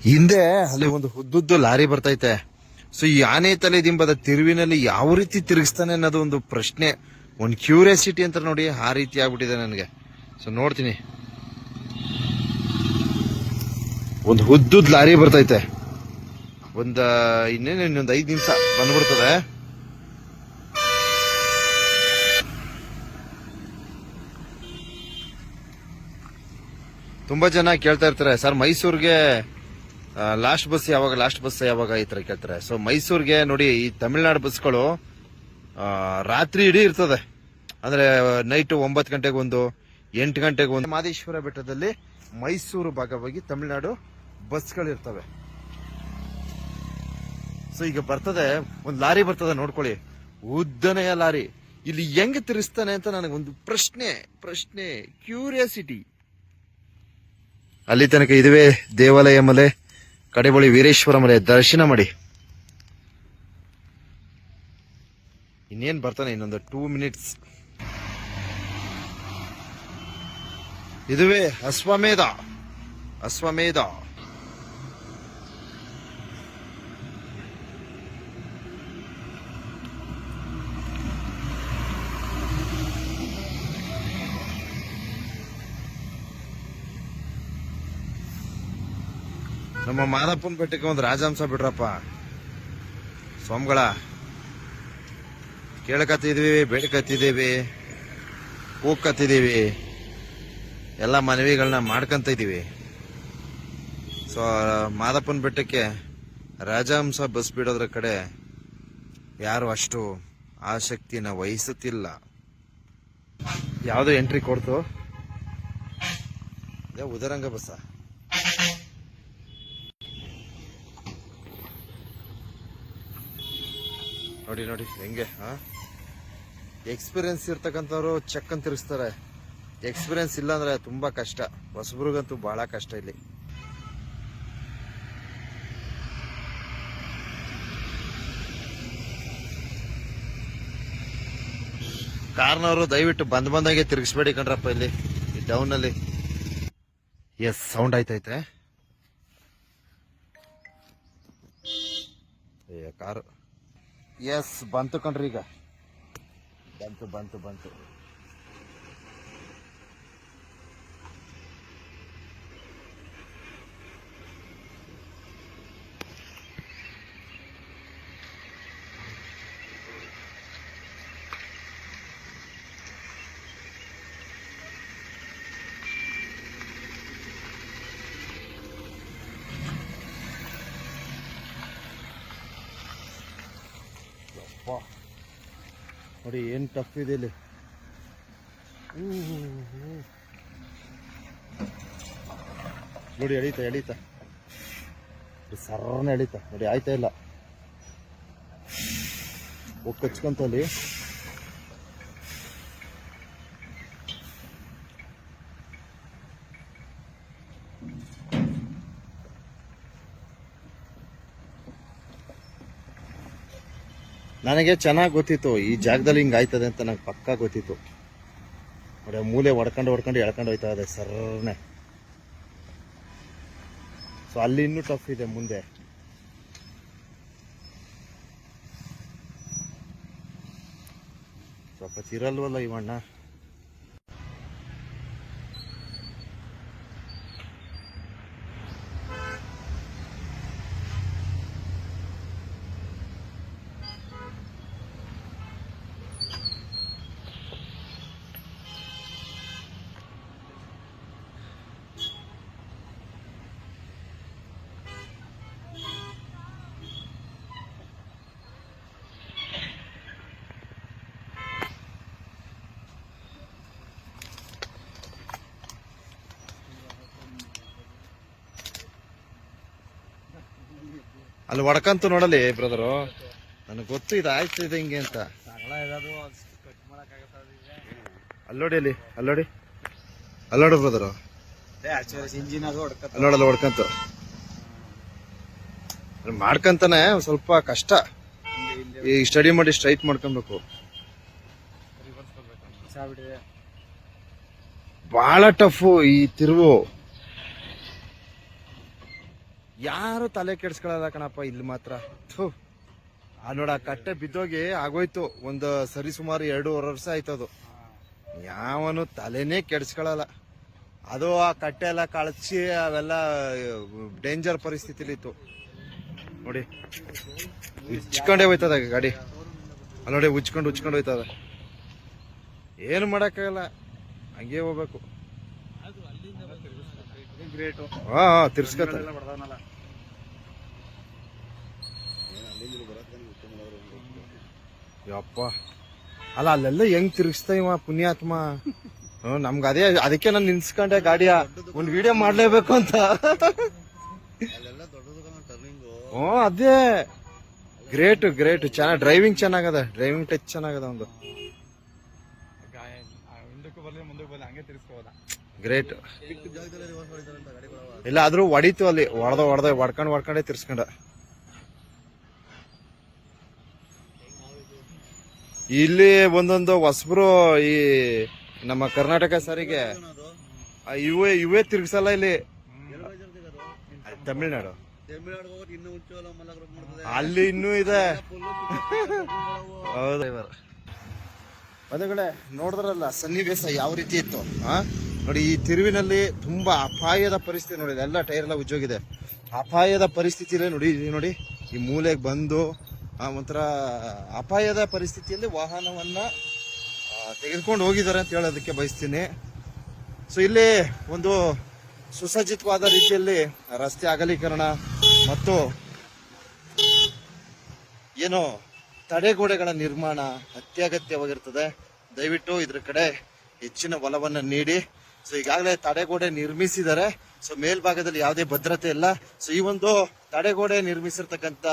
ಹಿಂದೆ ಅಲ್ಲಿ ಒಂದು ಉದ್ದುದ್ದು ಲಾರಿ ಬರ್ತೈತೆ. ಸೊ ಈ ಆನೆ ತಲೆ ದಿಂಬದ ತಿರುವಿನಲ್ಲಿ ಯಾವ ರೀತಿ ತಿರುಗಿಸ್ತಾನೆ ಅನ್ನೋದು ಒಂದು ಪ್ರಶ್ನೆ, ಒಂದು ಕ್ಯೂರಿಯಾಸಿಟಿ ಅಂತ ನೋಡಿ, ಆ ರೀತಿ ಆಗ್ಬಿಟ್ಟಿದೆ ನನಗೆ. ಸೊ ನೋಡ್ತೀನಿ, ಒಂದು ಉದ್ದುದ್ ಲಾರಿ ಬರ್ತೈತೆ, ಇನ್ನೊಂದು 5 ನಿಮಿಷ ಬಂದ್ಬಿಡ್ತದೆ. ತುಂಬಾ ಜನ ಕೇಳ್ತಾ ಇರ್ತಾರೆ, ಸರ್ ಮೈಸೂರಿಗೆ ಲಾಸ್ಟ್ ಬಸ್ ಯಾವಾಗ ಈ ತರ ಕೇಳ್ತಾರೆ. ಸೊ ಮೈಸೂರಿಗೆ ನೋಡಿ, ಈ ತಮಿಳ್ನಾಡು ಬಸ್ಗಳು ರಾತ್ರಿ ಇಡೀ ಇರ್ತದೆ. ಅಂದ್ರೆ ನೈಟ್ 9 ಗಂಟೆಗೆ ಒಂದು, 8 ಗಂಟೆಗೆ ಒಂದು. ಮಾದೇಶ್ವರ ಬೆಟ್ಟದಲ್ಲಿ ಮೈಸೂರು ಭಾಗವಾಗಿ ತಮಿಳ್ನಾಡು ಬಸ್ಗಳು ಇರ್ತವೆ. ಸೊ ಈಗ ಬರ್ತದೆ, ಒಂದು ಲಾರಿ ಬರ್ತದೆ ನೋಡ್ಕೊಳ್ಳಿ, ಉದ್ದನೆಯ ಲಾರಿ. ಇಲ್ಲಿ ಹೆಂಗ್ ತಿರುಗಿಸ್ತಾನೆ ಅಂತ ನನಗೊಂದು ಪ್ರಶ್ನೆ ಕ್ಯೂರಿಯಾಸಿಟಿ. ಅಲ್ಲಿ ತನಕ ಇದುವೇ ದೇವಾಲಯ ಮಲೆ, ಕಡೆಬಳಿ ವೀರೇಶ್ವರ ಮಲೆ ದರ್ಶನ ಮಾಡಿ. ಇನ್ನೇನ್ ಬರ್ತಾನೆ, ಇನ್ನೊಂದು 2 ಮಿನಿಟ್ಸ್. ಇದುವೇ ಅಶ್ವಮೇಧ. ನಮ್ಮ ಮಾದಪ್ಪನ ಬೆಟ್ಟಕ್ಕೆ ಒಂದು ರಾಜಹಂಸ ಬಿಡ್ರಪ್ಪ ಸ್ವಾಮಿಗಳ. ಕೇಳಕತ್ತಿದೀವಿ, ಬೇಡಕತ್ತಿದೀವಿ, ಕೂಗಕತ್ತಿದೀವಿ, ಎಲ್ಲ ಮನವಿಗಳನ್ನ ಮಾಡ್ಕಂತ ಇದೀವಿ. ಸೊ ಮಾದಪ್ಪನ ಬೆಟ್ಟಕ್ಕೆ ರಾಜಹಂಸ ಬಸ್ ಬಿಡೋದ್ರ ಕಡೆ ಯಾರು ಅಷ್ಟು ಆಸಕ್ತಿನ ವಹಿಸುತ್ತಿಲ್ಲ. ಯಾವ್ದು ಎಂಟ್ರಿ ಕೊಡ್ತು, ಉದರಂಗ ಬಸ್ಸ. ನೋಡಿ ಹೆಂಗೆ ಎಕ್ಸ್ಪೀರಿಯನ್ಸ್ ಇರ್ತಕ್ಕಂಥವ್ರು ಚೆಕ್ ಅಂತ ತಿರುಗಿಸ್ತಾರೆ. ಎಕ್ಸ್ಪೀರಿಯನ್ಸ್ ಇಲ್ಲ ಅಂದ್ರೆ ತುಂಬಾ ಕಷ್ಟ. ಹೊಸಬ್ರಿಗಂತೂ ಬಹಳ ಕಷ್ಟ ಇಲ್ಲಿ. ಕಾರ್ನವರು ದಯವಿಟ್ಟು ಬಂದಂಗೆ ತಿರುಗಿಸ್ಬೇಡಿ ಕಣ್ರಪ್ಪ ಇಲ್ಲಿ ಈ ಡೌನ್ ಅಲ್ಲಿ. ಎಸ್, ಸೌಂಡ್ ಆಯ್ತೈತೆ ಕಾರು. ಎಸ್, ಬಂತು ಕಣ್ರಿ, ಈಗ ಬಂತು. ನೋಡಿ ಏನ್ ಟಫ್ ಇದೆ ಇಲ್ಲಿ. ನೋಡಿ ಎಳೀತಾ ಸರ್ರನೆ ಎಳೀತಾ ನೋಡಿ, ಆಯ್ತಾ ಇಲ್ಲ ಹೋಗಿ ಕಚ್ಕೊಂತಲ್ಲಿ. ನನಗೆ ಚೆನ್ನಾಗಿ ಗೊತ್ತಿತ್ತು ಈ ಜಾಗದಲ್ಲಿ ಹಿಂಗ ಆಯ್ತದೆ ಅಂತ, ನಂಗೆ ಪಕ್ಕಾ ಗೊತ್ತಿತ್ತು. ನೋಡಿ ಮೂಲೆ ಹೊಡ್ಕೊಂಡು ಎಳ್ಕೊಂಡು ಹೋಯ್ತಾ ಇದೆ ಸರ್ನೆ. ಸೊ ಅಲ್ಲಿ ಇನ್ನೂ ಟಫ್ ಇದೆ ಮುಂದೆ. ಸ್ವಲ್ಪ ಚಿರಲ್ವಲ್ಲ ಇವಣ್ಣ. ಅಲ್ಲಿ ಹೊಡ್ಕಂತು ನೋಡಲಿ ಬ್ರದರು, ನನಗೆ ಗೊತ್ತು ಇದು ಆಯ್ತು ಇದೆ ಹಿಂಗೆ ಅಂತ. ಅಲ್ಲೋಡಿ ಅಲ್ಲೋಡು ಬ್ರದರು, ಅಲ್ಲೋಡಲ್ಲ ಹೊಡ್ಕಂತು ಮಾಡ್ಕಂತಾನೆ. ಸ್ವಲ್ಪ ಕಷ್ಟ, ಈ ಸ್ಟಡಿ ಮಾಡಿ ಸ್ಟ್ರೈಟ್ ಮಾಡ್ಕೊಬೇಕು. ಬಹಳ ಟಫ್ ಈ ತಿರುವು. ಯಾರು ತಲೆ ಕೆಡ್ಸ್ಕೊಳಲ್ಲ ಕಣಪ್ಪ ಇಲ್ಲಿ ಮಾತ್ರ. ಥು. ಆ ನೋಡ ಆ ಕಟ್ಟೆ ಬಿದ್ದೋಗಿ ಆಗೋಯ್ತು, ಒಂದು ಸರಿ ಸುಮಾರು 2.5 ವರ್ಷ ಆಯ್ತದು. ಯಾವನು ತಲೆನೇ ಕೆಡ್ಸ್ಕೊಳಲ್ಲ. ಅದು ಆ ಕಟ್ಟೆ ಎಲ್ಲ ಕಳಚಿ ಅವೆಲ್ಲ ಡೇಂಜರ್ ಪರಿಸ್ಥಿತಿಲಿತ್ತು ನೋಡಿ. ಉಚ್ಕೊಂಡೇ ಹೋಯ್ತದ ಗಾಡಿ ಅಲ್ಲಿ ನೋಡಿ, ಉಚ್ಕೊಂಡು ಹೋಯ್ತದ. ಏನು ಮಾಡಕ್ಕಾಗಲ್ಲ, ಹಂಗೆ ಹೋಗ್ಬೇಕು. ಹಾ ತಿರ್ಸ್ಕೊತಾರೆ. ಯಪ್ಪ ಅಲ್ಲ ಅಲ್ಲೆಲ್ಲ ಹೆಂಗ್ ತಿರ್ಗಿಸ್ತಾ ಇವ ಪುಣ್ಯಾತ್ಮ. ನಮ್ಗ ಅದಕ್ಕೆ ನಾನು ನಿಲ್ಸ್ಕೊಂಡೆ ಗಾಡಿಯ, ಒಂದ್ ವಿಡಿಯೋ ಮಾಡ್ಲೇಬೇಕು ಅಂತ. ಅದೇ ಗ್ರೇಟ್ ಚೆನ್ನಾಗ್ ಡ್ರೈವಿಂಗ್ ಚೆನ್ನಾಗದ, ಡ್ರೈವಿಂಗ್ ಟಚ್ ಚೆನ್ನಾಗದ ಒಂದು. ಗ್ರೇಟ್. ಇಲ್ಲ ಆದ್ರೂ ಹೊಡಿತು ಅಲ್ಲಿ, ಹೊಡ್ಕೊಂಡೇ ತಿರ್ಸ್ಕೊಂಡ. ಇಲ್ಲಿ ಒಂದೊಂದು ಹೊಸಬ್ರು ಈ ನಮ್ಮ ಕರ್ನಾಟಕ ಸಾರಿಗೆ ಇವೇ ತಿರ್ಗಿಸಲ್ಲ ಇಲ್ಲಿ. ತಮಿಳ್ನಾಡು ಅಲ್ಲಿ ಇನ್ನೂ ಇದೆ. ಹೌದು ಮದುವೆ ನೋಡಿದ್ರಲ್ಲ ಸನ್ನಿವೇಶ ಯಾವ ರೀತಿ ಇತ್ತು. ನೋಡಿ ಈ ತಿರುವಿನಲ್ಲಿ ತುಂಬಾ ಅಪಾಯದ ಪರಿಸ್ಥಿತಿ ನೋಡಿ, ಎಲ್ಲ ಟೈರ್ ಎಲ್ಲ ಉಜ್ಜೋಗಿದೆ. ಅಪಾಯದ ಪರಿಸ್ಥಿತಿಯಲ್ಲಿ ನೋಡಿ ಈ ಮೂಲೆಗೆ ಬಂದು ಒಂಥರ ಅಪಾಯದ ಪರಿಸ್ಥಿತಿಯಲ್ಲಿ ವಾಹನವನ್ನ ತೆಗೆದುಕೊಂಡು ಹೋಗಿದ್ದಾರೆ ಅಂತ ಹೇಳೋದಕ್ಕೆ ಬಯಸ್ತೀನಿ. ಸೊ ಇಲ್ಲಿ ಒಂದು ಸುಸಜ್ಜಿತವಾದ ರೀತಿಯಲ್ಲಿ ರಸ್ತೆ ಅಗಲೀಕರಣ ಮತ್ತು ಏನು ತಡೆಗೋಡೆಗಳ ನಿರ್ಮಾಣ ಅತ್ಯಗತ್ಯವಾಗಿರ್ತದೆ. ದಯವಿಟ್ಟು ಇದ್ರ ಕಡೆ ಹೆಚ್ಚಿನ ಒಲವನ್ನು ನೀಡಿ. ಸೊ ಈಗಾಗಲೇ ತಡೆಗೋಡೆ ನಿರ್ಮಿಸಿದ್ದಾರೆ. ಸೊ ಮೇಲ್ಭಾಗದಲ್ಲಿ ಯಾವುದೇ ಭದ್ರತೆ ಇಲ್ಲ. ಸೊ ಈ ಒಂದು ತಡೆಗೋಡೆ ನಿರ್ಮಿಸಿರ್ತಕ್ಕಂಥ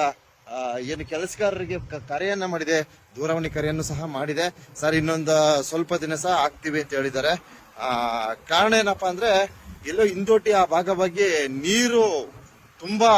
ಏನು ಕೆಲಸಗಾರರಿಗೆ ಕರೆಯನ್ನ ಮಾಡಿದೆ, ದೂರವಾಣಿ ಕರೆಯನ್ನು ಸಹ ಮಾಡಿದೆ. ಸರ್ ಇನ್ನೊಂದು ಸ್ವಲ್ಪ ದಿನ ಸಹ ಆಗ್ತೀವಿ ಅಂತ ಹೇಳಿದ್ದಾರೆ. ಕಾರಣ ಏನಪ್ಪಾ ಅಂದ್ರೆ ಎಲ್ಲೋ ಹಿಂದೋಟಿ ಆ ಭಾಗ ಬಗ್ಗೆ ನೀರು ತುಂಬಾ